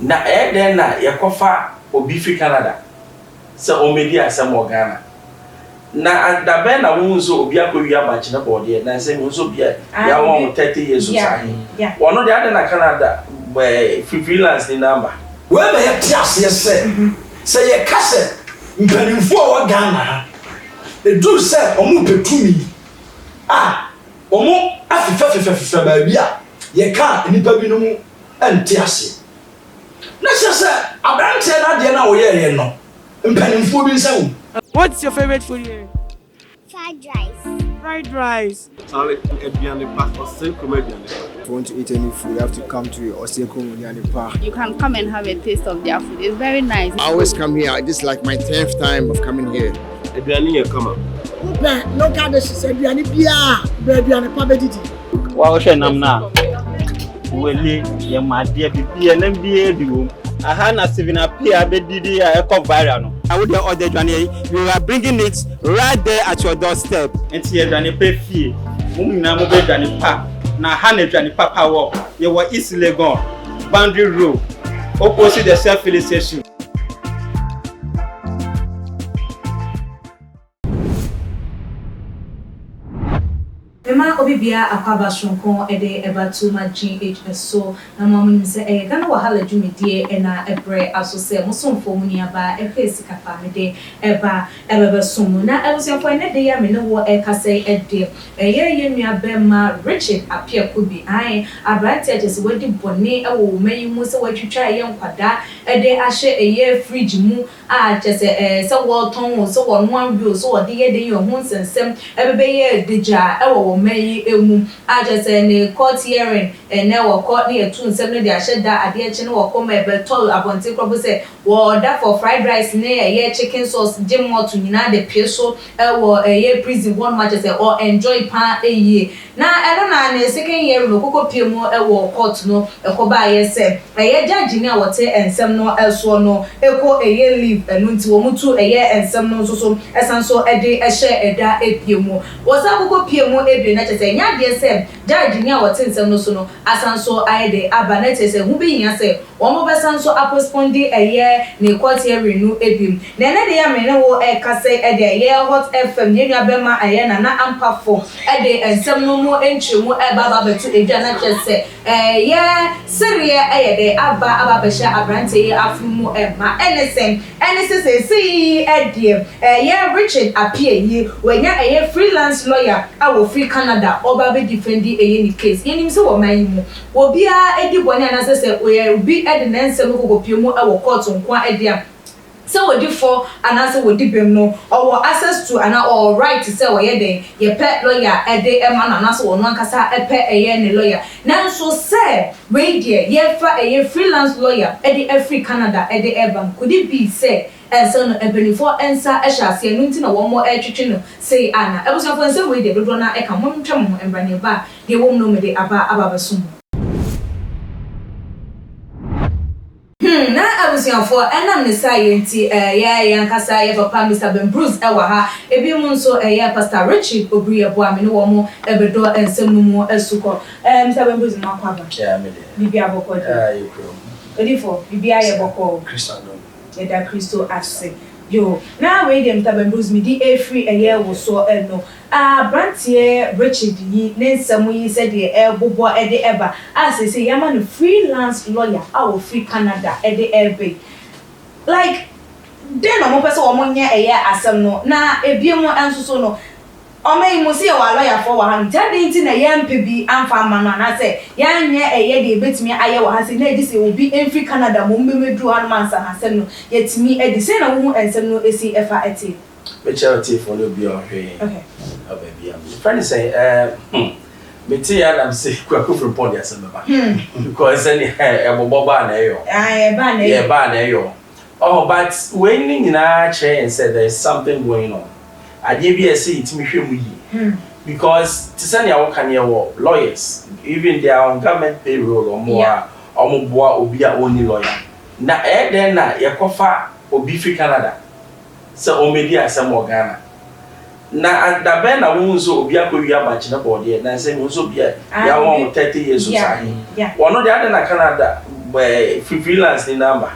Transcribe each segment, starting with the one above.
na then na yakofa obi fi Canada so o media asem Ghana na da ben na won so obi akowi abachi na body na say won so bia ya won 30 years so say wono de ade na Canada freelance ni number we be ya tiase say ye kase mpanimfo wa Ghana e do say omo petumi omo afifafifaffa ba bia ye ka nipa bi no mu entiase na say abrante na de na wo ye no mpanimfo bi nsawo. What's your favorite food here? Fried rice. Fried rice. If you want to eat any food, you have to come to Oseko Mudiani Park. You can come and have a taste of their food. It's very nice. I always come here. This is like my 10th time of coming here. Local dishes, Ebiani Bia, Ebiani Pabediti. Wow, Shenamna. Wele, your my dear Bibi and MBA. I had a 7 up here, Bedidi, a viral. I would order Johnny. You are bringing it right there at your doorstep. And here, Johnny pay fee. Mumina Johnny Park. Now, Hannah Johnny Papa walk. You were easily gone. Boundary Road. Opposite the self-filling station. Mema obibia akwaba shonkon ede ebatu ma GHS so na mamu se Ghana wahala dwumedie na ebre aso se musomfo muni aba efesi kafa mede eba ebebe somu na ebusiafo ne de ya me ne wo ekase ede ye nua bema Richard Apiakubi ai abrante agese wadi bone ewo mayi mu se watwitwa ye nkwada ede ahye eye fridge mu a jese se wo ton wo so wo no anwio so wo de ye de ye ho nsensem ebebe ye deja ewo mayi emu ajese ne court hearing na wo court ne etu nsem ne de ahye da ade eche ne wo koma ebe tol abonte krobo se wo da for fried rice ne ye chicken sauce jim motu nyina de peso wo ye prison one match se or enjoy pa eye na eno na ne second year no kokko piemu wo court no ekoba ye se ye judge ne wote ensem no eso no eko eye leave enu nti wo mutu eye ensem no so esanso ede ehye eda epiemu wo sa kokko piemu ebe na chese nya de se judge ne wote ensem no so no asanso ayede aba na chese hu be nya se wo mo besanso apospondi eye ne court hearing no ebim na ne de ya me ne wo kase ede eye hot fm ne nua be ma eye na ampafo ede ensem no mu enchemu baba betu edwa na chese ye serie ayede aba behya abrante ye afumu ma enesem say ede ye Richard Appiah wenya eye freelance lawyer awo free Canada oba be defendi eye ni case yenim se wo man mu obi a edi bone na se obi ede nensem ko piemu awo court nkwa ede a so we for and answer we bem no or access to and all right to say we den ye pet lawyer ede ema na so won ankasa epe eye ne lawyer na so say we dey ye fa eye freelance lawyer ede every Canada ede eban could it be say so no ebeni for ensa ehase anu nti na wo mo etwetwe no say ana ebuso for say we dey dodo na e ka mo ntwem mo embrane ba de wo no me de aba basum na abusianfo enam ne science yankasa ye papa Mr. Ben Bruce ewa ha ebi mu nso Pastor Richard Obriabo amene wo mo ebedo ensem mu esuko Mr. Ben Bruce ma kwaba me de bibi aboko yekro edifo bibi aye boko Christian da Christo ase yo na we dem Mr. Ben Bruce mi di free wo so no Brantie Richard yi nensam yi said the bobo ede eba as say yama no freelance lawyer our free Canada ede ebe like den no mo pese wo monye asem no na ebiemu anso so no omei mo se wa lawyer for wa han jade nti na yampe bi amfa ma no na say yanye de betimi aye wa ha se na edi se obi free Canada mo mbemedru han mansa hasem no yetimi edi se na wo ensem no esi efa eti me charity for no be okay baby I'm trying to say me tia am say kwaku from pond ya semba because any ebobo ba na yo ba na yo oh but when you na chair and said there is something going on I give you say it me hwemu yi because to send ya work near lawyers even they are on government payroll or more boa obi a only lawyer na then na yakofa obi free Canada so o media asem Ghana na da ben na won so obi akowi abachi na body na say won so bia ya won 30 years so sai wono de ade na Canada freelance number.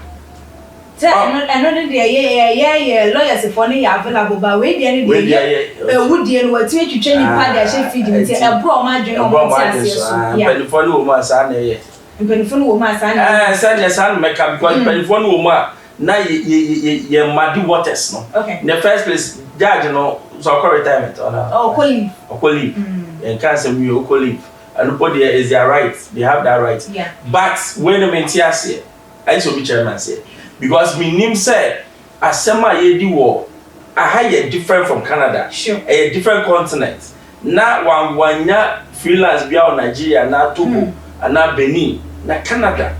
Another day, lawyers for me available, but wait the end of the year, would deal with you to change part that she feed me. A bro, my dream, telephone woman, son, and telephone woman, son, send your son, make up because telephone woman. Now you muddy waters, no? Okay. In the first place, judge, you know, so call retirement or not? Oh, colleague. Colleague. And cancer you colleague. And nobody is their right. They have that right. Yeah. But when the Mentias here, I should be chairman say. Because my name said, as some yedi war, I hire different from Canada. Sure. A different continent. Now one year freelance beyond Nigeria, now Togo, and now Benin, now Canada.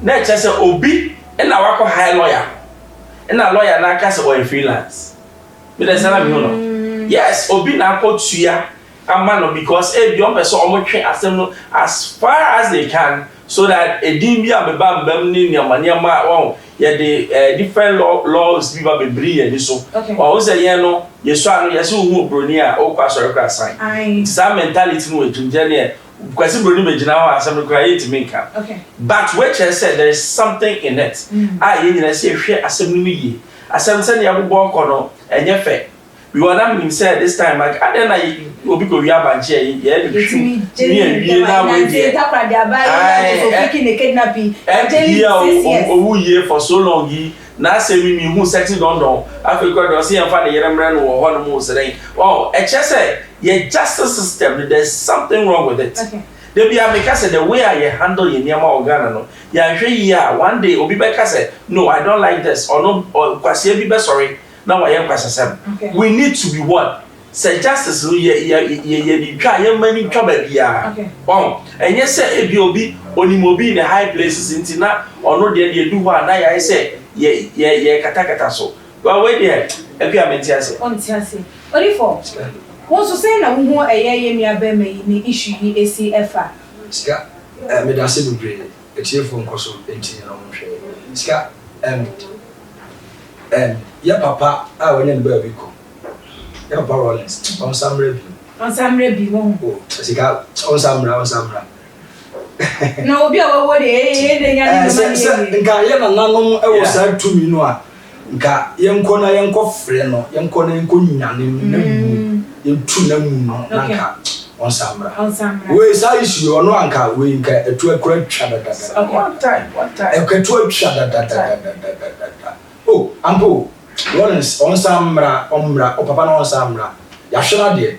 Now just say Obi. And I work hire lawyer. And a lawyer na cast or freelance. But there's another no. Yes, Obi na ko tuya amano because a young person almost as far as they can so that a dimbia be bam ni maniama wow yeah the different laws people be bring and so. Or say you know you so who bronia o kwa sorry kwa sign. Some mentality no engineer. Because Bruni Majina assembly create me can. Okay. But which I said there is something in it. I say share assembly. Assembly ya go kono enye fe. We want them say this time like I then I obi go ya banche ye me na we dey. Takwa dia ba so picking the kidnapping. Owu ye for so long yi na say me who setting don Africa do see am fa the yeremre no wo ho no mo sere. Oh, e che say your justice system, there's something wrong with it. Okay. They be because the way I handle your Niama organ, no, yeah, one day, Obi Beka said, no, I don't like this, or no, or Kwasia be sorry. Now I am Kwasasem. We need to be what? Say justice, you try your money trouble, yeah. Okay. Oh, and yes, say if you be only mobi in the high places in Tina, or no, they do what I say, yeah, katakata so. Well, wait there, if you are Mentiasi. On Tiasi. Only for. What's to say now? Who a year me ni issue ni ACFA. Ska, me da se bebre. E tie fo nkoso enti na mo hwe. Ska, ya papa a wonye ne ba bi ko. Ya papa Rollins, on samre bi. On samre bi won. Oh, ska, on samra. No obi a wo de nya ni nka ye na nanom e wo sa tumi no a. Nka yenko na yenko frɛ no, yenko na yenko nyane na mu. Yentu na mu no nka on samra. We say issue ono anka we nka etu akura twa da. One time. Eketu twa da. Oh, ampo. Once on samra, omra, o papa na on samra. Yahwera de.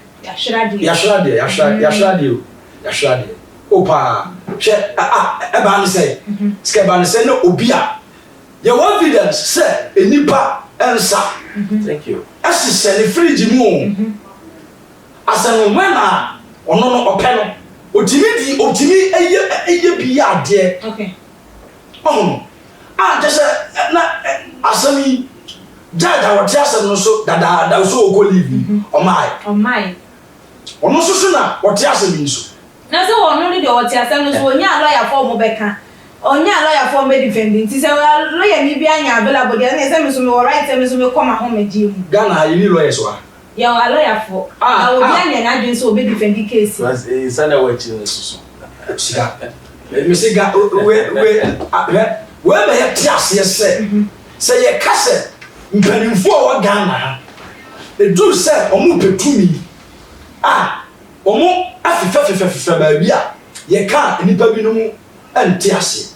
Opa. She eba ni say. Skeba ni say no obi a. Your evidence say enipa ensa. Thank you. As say the fridge mu. Asan when a ono no ope no. Otimi eye bi ade. Okay. Just na asami Dada what asam no so dada so go leave. On my. Ono so na what asam nso. Na say ono ni de what asam no so onya lawyer for mo beka. Onya lawyer for me defending. Ti say lawyer ni bi anya available dey na say me so me right me so me come home eji mu. Ghana you need lawyers wa. Ya wa lawyer for. Obi anya na adwin so be defending case. Was sana wa chi so. Sika. Me say ga we be tiase say ye kase mpanimfo a wa Ghana e do say omo petumi omo afefa ba bia ye ka nipa bi no mu ante ase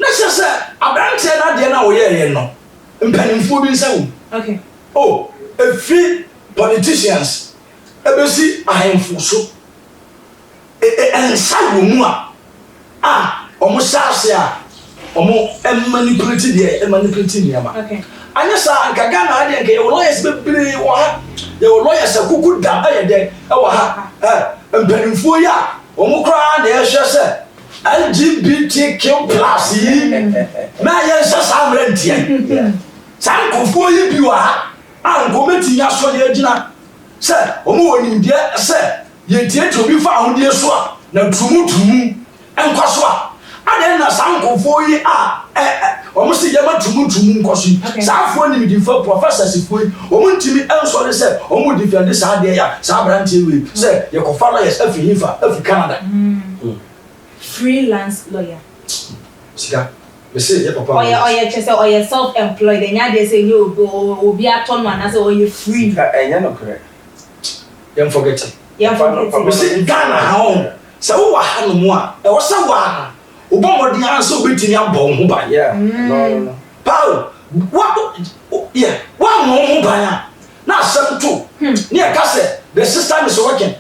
na say abrante na de na wo ye no mpanimfo bi nsawo. Okay. Oh, a free politicians ebesi ahemfo so ensawo mu omo sase omo manipulate niama. Okay. Anya sa nka Ghana ade nka ye lawyers bebre wo ha ye lawyers akuku da aye de e wo ha mpanimfo ya omo kra na ye hwe se LGBTQ+ yi na ye se samre ntia sankofo yi bi wo ha anko metinya so de agina se omo woni de se ye tie to bi fa ahode so a na tumu enkoso a ade na sankofo yi almost a yama to Munkosi, Safoni, the professors, if we, Omuntimi, Elsor, said, Omu defend this idea, Sabranti, said, your father is every Canada. Freelance lawyer. Sika. Me say your papa. Oye chese oye self-employed. Enya dey say you obi aton man na say oye free. Enya no correct. Don't forget it. Yeah, forget it. Me say Ghana how. Say wo wa ha no mu a. E wo say wa. Obo modi anso betini abon ho ba. Yeah. No. Paul, what? Yeah, one more by now. 7-2. Near Castle, the system is working.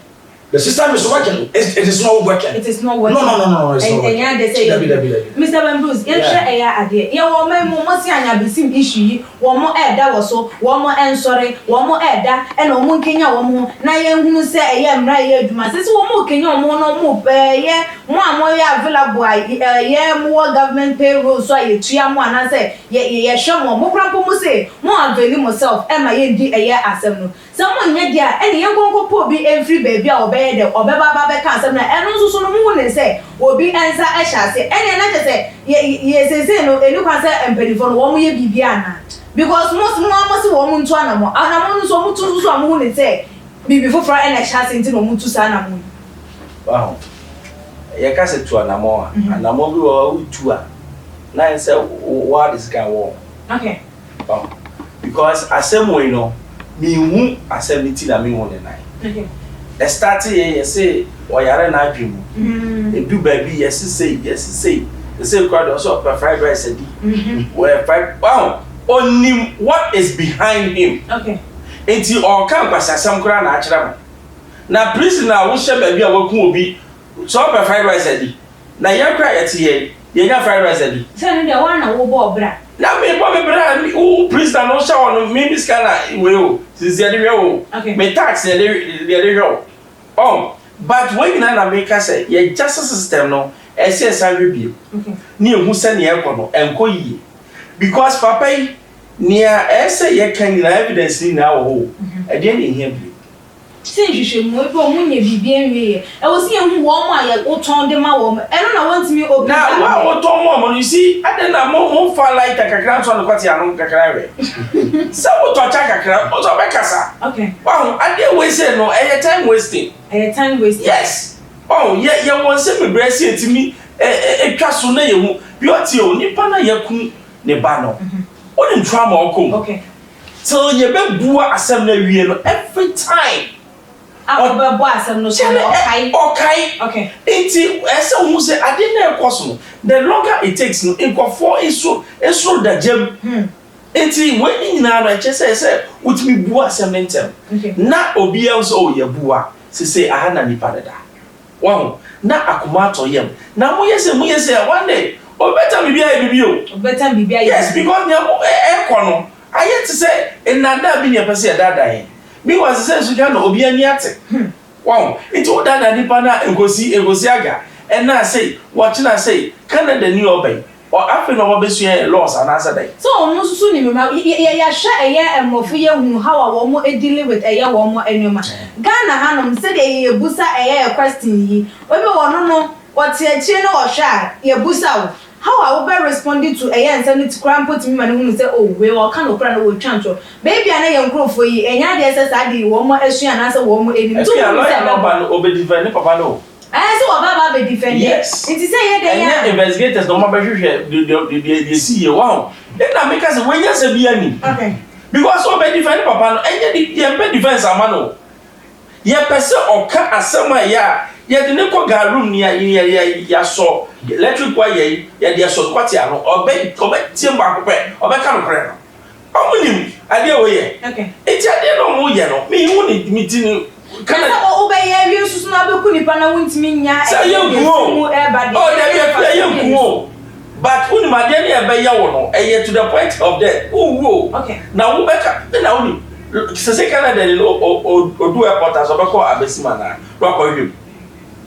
The system is working. It is not working. It is not working. No. It's not working. And they say, Mr. Bambus, you share a idea. You will make more and be issue. One more air that was so, one more and sorry, one more air that, and no more Kenya, one more. Now you say, I am right. My sister, one more Kenya, more, yeah, more available. Yeah, more government payroll. So I try more and I say, yeah, show more problem. Say, more available myself, and my year as a someone yet there, and young go be every baby or bed or baba cancer, and also no one say, will be answer I shall say, and another say, yes, say no, and you can say and penny for 1 year Bibiana. Because most must woman to animal, and I'm on so much to someone and say, be before Friday and I shall send to no to Sana. Wow. You can't say to an amor, and I'm over to her. Now I say, what is going on? Okay. Because I say, you know. Me who assemblity na me one night. Okay. The start here you say oyare na adwemu. E do baby yes say. They say crowd also fried rice edi. Where fried wow only what is behind him. Okay. Enti o kan kwasasam kra na akira. Na prisoner wo hye baby a waku obi so fried rice edi. Na ya kra yeti here. Ye nya fried rice edi. Say no one na wo bo bra. Na me bra o prisoner no show no me scanner we o. Since the other okay. Me tax the other but when you na make say your justice system no SSI review. Okay. Ni who send your kono enko yi. Because papa near say you can evidence ni na wo. E dey in here bi. Say you should mo bo mo nye bibia nwe. E wo see hu wo mo aye wo ton de ma wo. E no na want me open. Na wa wo ton mo you see ade na mo fa light kakra so no kwati anu kakra we. So wo to cha kakra o so be kasa. Okay. Wow, ade we say no e time wasting. Time wasting. Yes. Ye won say me bresi etimi etwa so na ye hu. Beauty o nipa na ye kun ne ba no. O ni trauma o kom. Okay. So ye be bua asem na wie no every time. Obo asem no so okay. Okay. Enti ese hu say ade na ekoso no. The longer it takes no inkofo eso da jam. Enti when you na na say with me bua asem ntem. Na obi else o ye bua. Say aha na nipa da. Wow. Na akoma to yem. Na mo yese one day. O better bibia o. Better bibia. Yes, because na ekono. Aye to say enada bi ne pese dada yen. Me was say so na obi ani ate. Wow. It o dada nipa na egosi aga. And na say what na say Canada ni obey. Or after no obesu laws and answer day. So no so ni me ya sha eya emofo ye hu how a wo mo deal with eya wo mo enuma. Ghana hanom say dey ye busa eya question yi. Obi wo no what ye chie no o sha ye busa wo. How I will be responding to a and send it to cram put me and say, oh, we all can't open a chancho. Baby, I know you're for you, and ya says I did one more issue and answer one more in the two. I saw Baba be defended. Yes. It is a investigators no more the see you. Wow. Then I make us when you say be okay. Because obey defend papa and you defense a man. Ye person or cut as somewhere ya. Ye the neko ga room near ya so electric wire ya dia so kwati ano obey tie mba kopɛ obeka no kre no omunim ade we okay eti ade no mo ye no me hu ni meeting kana obey ya wi susu na beku nipa na wuntimi nya e mu e ba de oh dey ye ku but unim ade ne e be ya wo no e to the point of death okay na wo beka na unim se Canada le odu airport as obeko abesima na ro akọ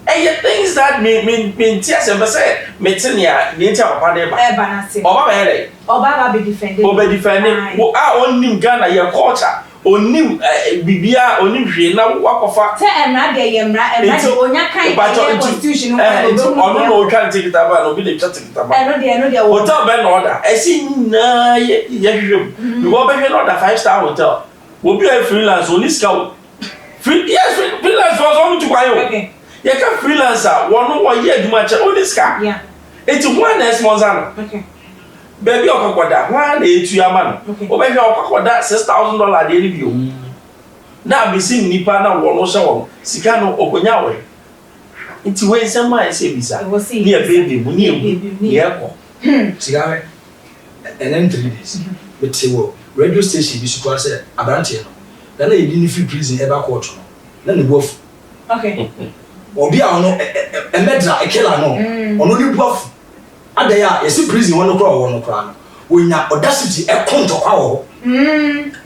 things that me tears and say metenia nature papa dey ba na se oba be oba be defended oba defended wo onim Ghana your culture onim bibia onim hwe na wakofa te emra de yemra de onya kan constitution no kan take it aba no be dey take it aba no dey hotel be no order esi na ye hwem we go be no order 5-star hotel wo be a freelance oni scout freelance for some to kwayo okay. You can freelancer, one who year do much on this car. Yeah. It's 1 months. Okay. Baby, Okokoda, 1 8 man. Oh, baby, Okokoda, $6,000 daily view. Now, be seeing Nipa na one show, Sikano Okonyawe. It's way some I say, Bisa. Was see near baby, near Cigar and then 3 days. But say, well, radio station, you should say, Abrantiano. Then they didn't feel prison ever quarter. Then the wolf. Okay. Or be our no, a medra, a killer no, or no new buff. And they are, you prison, one o'clock. When your audacity, a contour hour.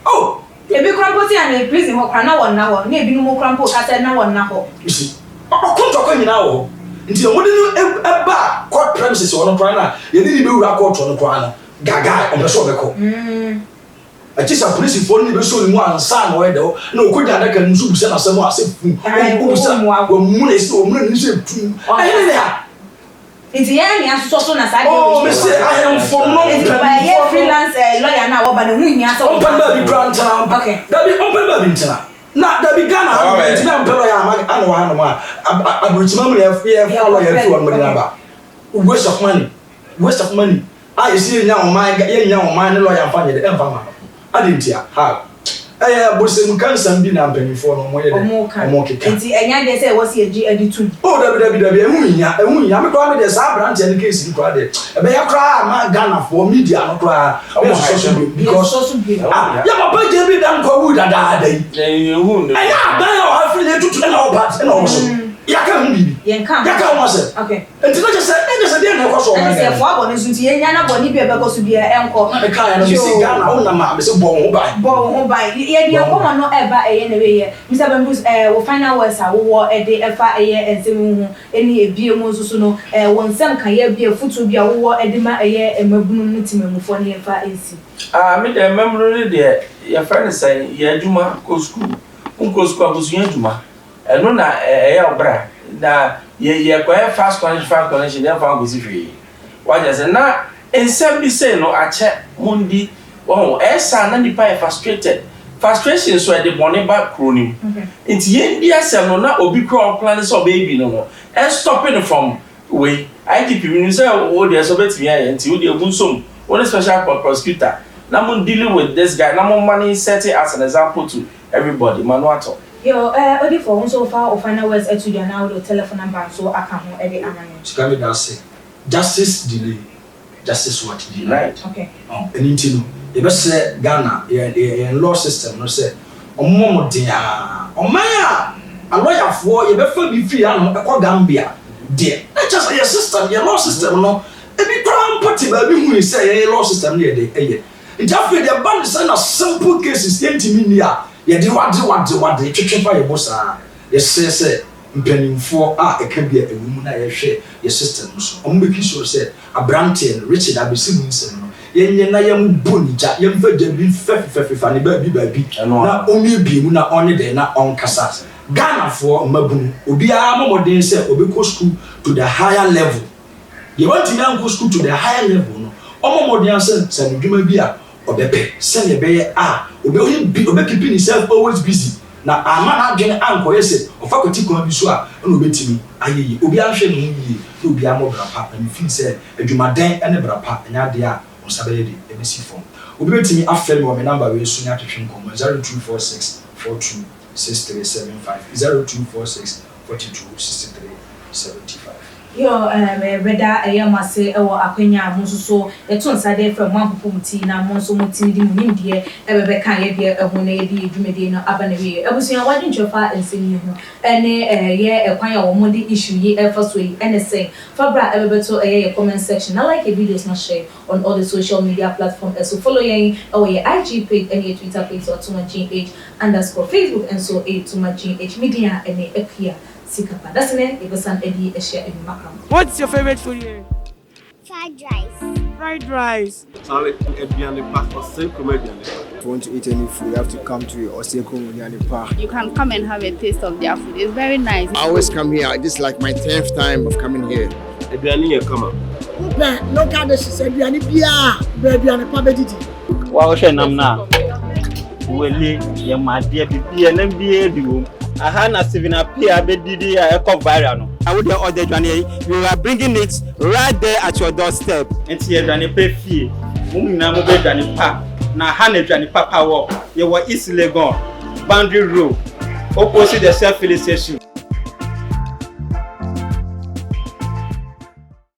Oh, a big crampo and a prison or crana 1 hour, maybe no more crampo, I said no one now. you see, a contour now. Until when you a bar, court premises on a crana, you didn't do a court on the crana. Gaga on the show. I just a police phone you so one son or no could I can send someone say moon is so moon is it's the end as so soon as I am for no freelance lawyer now but the moon ya so open baby grand town okay that be open baby now that be Ghana I'm rich mammy lawyer to one waste of money I see now my lawyer find the environment Adentia, how? Bosom cancer be number for no more. And they say, what's your G82? Oh, I'm a crowd, there's a branch and case in crowded. A bear cry, my Ghana for media, no cry. Because so be. Yeah, but Jimmy done go wood a day. I feel it to know about and also. Yakam bibi. Yakam was it. Okay. And to just say, I didn't have so many. And for one is to Yana Bonnie because to be a uncle. The kind of Ghana, oh, mamma, so born by. Born by. Yeah, you are not ever anyway. Mr. Bambus will find out what's our war a day, FIA and Simu, any beer Mosuno, one some can be a foot to be a war, a dema a year, and Mabun for near far AC. I made a memory there. Your friend say, Yajuma, go school. Uncle Squad was Yajuma. And no, bra. That ye quite fast connection, never found was free. What does it now? And some be say no, I check Mundi. Oh, son, and the pie frustrated. Frustration so at the bonnet back crooning. It's yen, dear son, no, not obi crown planets or baby no more. And stopping from way. I keep you say, oh, there's a bit me until the Bunsum, one special prosecutor. Now, dealing with this guy, no more money, set it as an example to everybody, Manuato. Yo, only for so far or final words to your now the telephone number so I can hold every amount. Justice delay, justice what delay. Right. Okay. And into the best Ghana, law system, no say, or more dear, or Maya, a lawyer for you better be free and Gambia, dear. Not just your system, your law system, no. Every crown party, baby, we say a law system near the it's after the abundance of simple cases, intimate. Yeah, do what they treat by your boss. Yes, say, penning for it can be a woman I share your systems. Only sure said a Branty and Richard Abyssinian. Yen Yam Bunja, Yam Virgin, funny baby, and not only be not only they not on Cassas. Ghana for Mabun, Ubia more than say, Obico school to the higher level. You want to go school to the higher level, no more than said, Bia. Obepe send the bear obe keeping himself always busy na ama adwene anko yese ofakwati ko bi so a na obetimi ayeyi obi ahwe no yi na obi amobra pa and feel say adwumaden ene bra pa nya de a onsabe de emesi form obi betimi afel me number we so nya twetwe nkom 0246 42 6375 0246 42 63 75. Yo, Reda, a young massy or Aquina, Monso, a ton side from one pumti, now Monso Mutini, India, ever can be a Honedi, Jumedino, Abanavia. I was saying, why didn't your father and sing you? And yeah, a choir or Monday issue, ye first way, and the same. Fabra, ever to a comment section. I like a videos not share on all the social media platforms. So follow ye, or your IG page, and your Twitter page, or to my GH _ Facebook, and so a to my GH media, and a here. Sikapa. That's it. It was an Eddie a share in Macam. What's your favorite food here? Fried rice. Fried rice. If you want to eat any food, you have to come to Oseko Park. You can come and have a taste of their food. It's very nice. I always come here. This is like my 10th time of coming here. Local dishes, Adriani Bia, Adriani Pabediti. Wow, Shanamna. Well, your my dear, be an MBA. aha na Steven Apia be didi a ekọ viral no I would the order dwane we are bringing it right there at your doorstep enti ye dwane pe fie mum nyina mo be dwane pa na ha na dwane papa wo ye wo East Legon boundary road opposite the self-filling station